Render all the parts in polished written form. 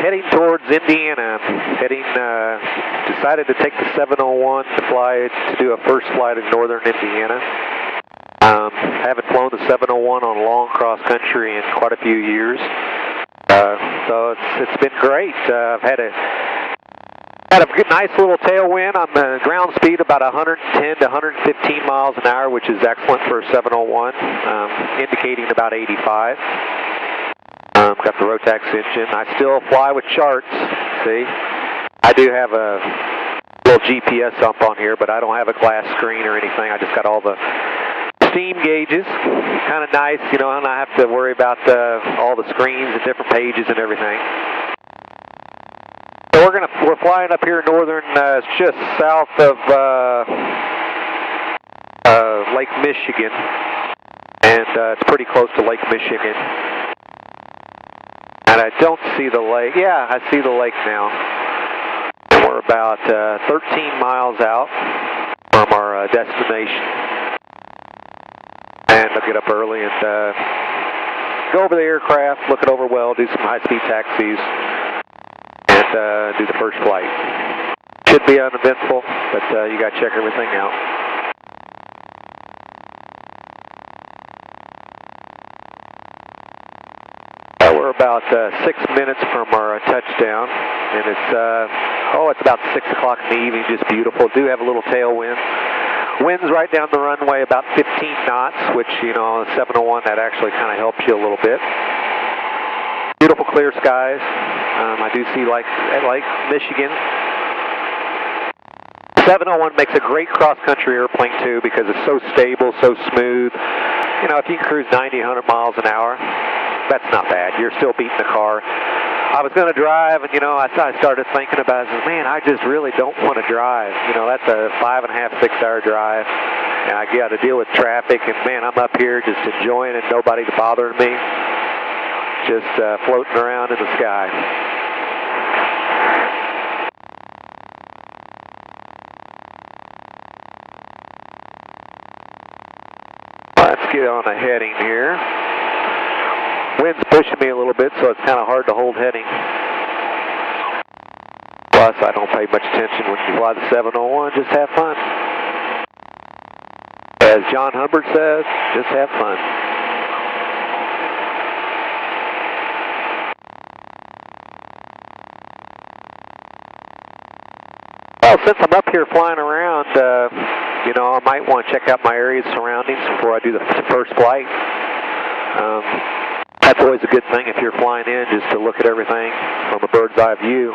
heading towards Indiana. Decided to take the 701 to fly to do a first flight in northern Indiana. Haven't flown the 701 on long cross country in quite a few years. So it's been great. I've had a good, nice little tailwind on the ground speed, about 110 to 115 miles an hour, which is excellent for a 701, indicating about 85. Got the Rotax engine. I still fly with charts, see. I do have a little GPS up on here, but I don't have a glass screen or anything. I just got all the steam gauges. Kind of nice, you know, and I have to worry about all the screens and different pages and everything. So we're flying up here in northern, just south of Lake Michigan, and it's pretty close to Lake Michigan. And I don't see the lake. Yeah, I see the lake now. And we're about 13 miles out from our destination. And I'll get up early and go over the aircraft, look it over well, do some high-speed taxis, and do the first flight. Should be uneventful, but you got to check everything out. We're about 6 minutes from our touchdown, and it's about 6 o'clock in the evening, just beautiful. Do have a little tailwind. Wind's right down the runway, about 15 knots, which, you know, on the 701, that actually kind of helps you a little bit. Beautiful clear skies. I do see Lake Michigan. 701 makes a great cross-country airplane, too, because it's so stable, so smooth. You know, if you can cruise 90, 100 miles an hour, that's not bad. You're still beating the car. I was going to drive, and, you know, I started thinking about it. Man, I just really don't want to drive. You know, that's a 5.5, 6 hour drive, and I got to deal with traffic, and, man, I'm up here just enjoying it, nobody bothering me, just floating around in the sky. Let's get on a heading here. Wind's pushing me a little bit, so it's kind of hard to hold heading. Plus, I don't pay much attention when you fly the 701. Just have fun. As John Hubbard says, just have fun. Well, since I'm up here flying around, you know, I might want to check out my area's surroundings before I do the first flight. That's always a good thing if you're flying in, just to look at everything from a bird's eye view,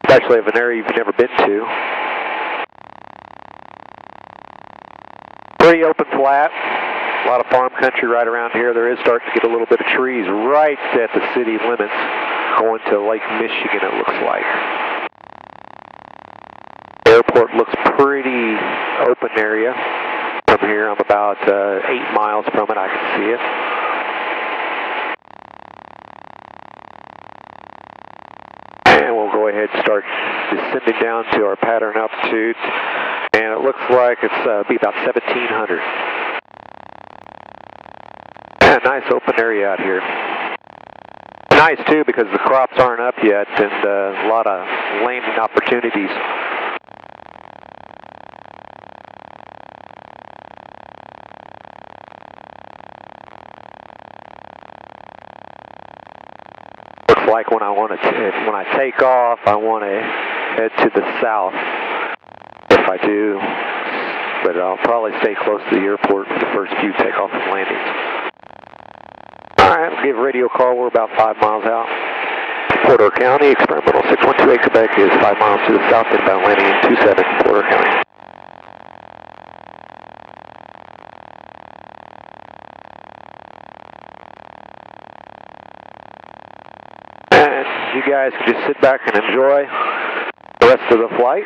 especially of an area you've never been to. Pretty open flat, a lot of farm country right around here. There is starting to get a little bit of trees right at the city limits, going to Lake Michigan, it looks like. Airport looks pretty open area. From here, I'm about 8 miles from it. I can see it. And we'll go ahead and start descending down to our pattern altitude. And it looks like it's be about 1,700. And a nice open area out here. Nice, too, because the crops aren't up yet, and a lot of landing opportunities. Like when I take off, I want to head to the south, if I do, but I'll probably stay close to the airport for the first few takeoff and landings. Alright, we'll give radio call. We're about 5 miles out. Porter County, experimental 6128 Quebec is 5 miles to the south, inbound landing in 27 Porter County. You guys can just sit back and enjoy the rest of the flight.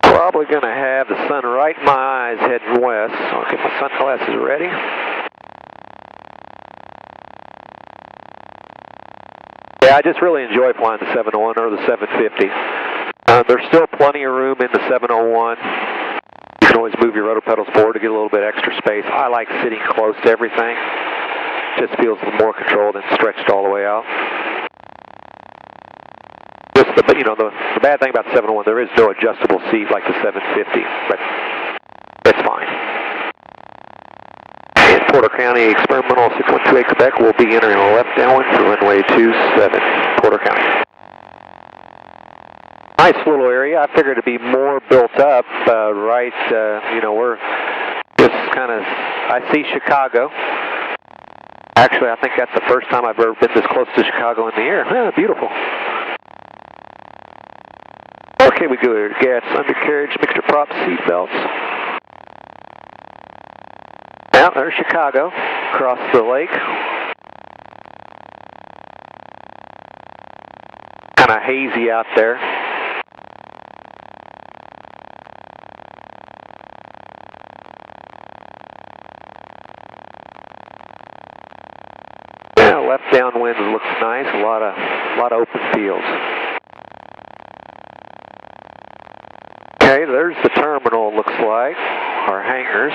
Probably going to have the sun right in my eyes heading west. So I'll get my sunglasses ready. Yeah, I just really enjoy flying the 701 or the 750. They're still plenty of room in the 701. You can always move your rotor pedals forward to get a little bit extra space. I like sitting close to everything. Just feels a little more controlled and stretched all the way out. Just the bad thing about the 701, there is no adjustable seat like the 750, but it's fine. In Porter County, experimental 6128 Quebec will be entering a left downwind for runway 27, Porter County. Nice little area. I figured it'd be more built up, we're just kind of, I see Chicago. Actually, I think that's the first time I've ever been this close to Chicago in the air. Beautiful. Okay, we go gas, undercarriage, mixture prop, seat belts. Now, there's Chicago, across the lake. Kind of hazy out there. Yeah, left downwind looks nice, a lot of open fields. Okay, there's the terminal, looks like, our hangars.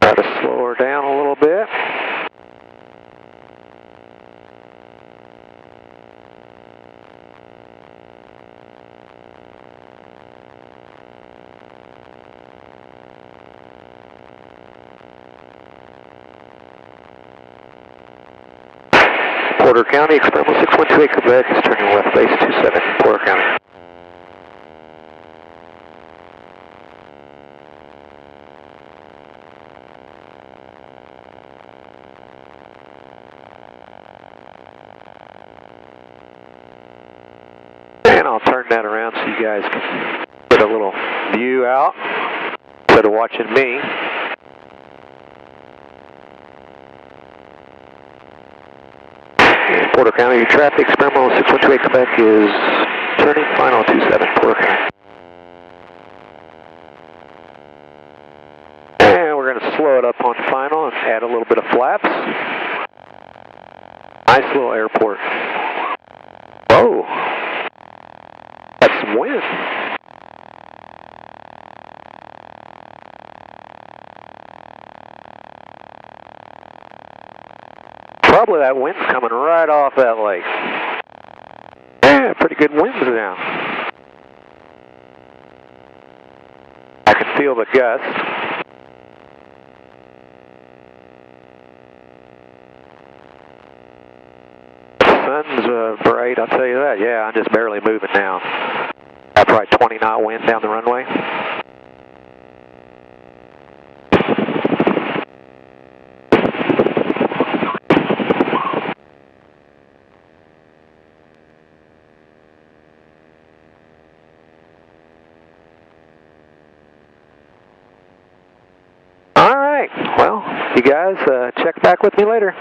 Try to slow her down a little bit. Porter County, experimental 6128 Quebec is turning left base 27, Porter County. And I'll turn that around so you guys can get a little view out instead of watching me. Porter County, your traffic, experimental 6128 Quebec is turning final 27, Porter County. And we're going to slow it up on final and add a little bit of flaps. Nice little airport. Whoa, that's some wind. Probably that wind's coming right off that lake. Yeah, pretty good winds now. I can feel the gust. The sun's bright, I'll tell you that. Yeah, I'm just barely moving now. Got probably 20-knot wind down the runway. Well, you guys check back with me later.